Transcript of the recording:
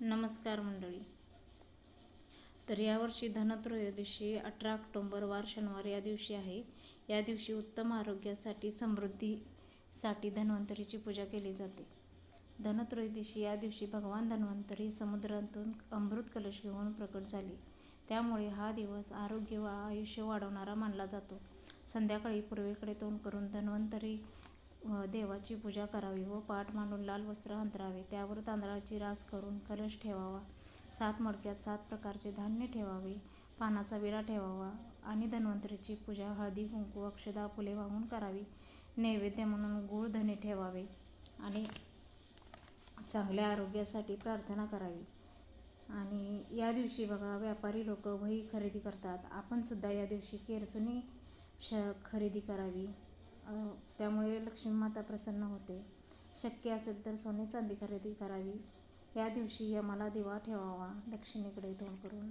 नमस्कार मंडळी. तर यावर्षी धनत्रयोदशी 18 ऑक्टोबर वार शनिवार या दिवशी आहे. या दिवशी उत्तम आरोग्यासाठी, समृद्धीसाठी धन्वंतरीची पूजा केली जाते. धनत्रयोदशी या दिवशी भगवान धन्वंतरी समुद्रातून अमृत कलश घेऊन प्रकट झाले. त्यामुळे हा दिवस आरोग्य व आयुष्य वाढवणारा मानला जातो. संध्याकाळी पूर्वेकडे तोंड करून धन्वंतरी देवाची पूजा करावी व पाठ मांडून लाल वस्त्र अंथरावे. त्यावर तांदळाची रास करून कलश ठेवावा. 7 मडक्यात 7 प्रकारचे धान्य ठेवावे. पानाचा विडा ठेवावा आणि धन्वंतरीची पूजा हळदी कुंकू अक्षदा फुले वाहून करावी. नैवेद्य म्हणून गूळ धने ठेवावे आणि चांगल्या आरोग्यासाठी प्रार्थना करावी. आणि या दिवशी बघा, व्यापारी लोक वही खरेदी करतात. आपण सुद्धा या दिवशी केरसुणी खरेदी करावी. त्यामुळे लक्ष्मी माता प्रसन्न होते. शक्य असेल तर सोने चांदी खरेदी करावी. या दिवशी यमाला दिवा ठेवावा दक्षिणेकडे तोंड करून.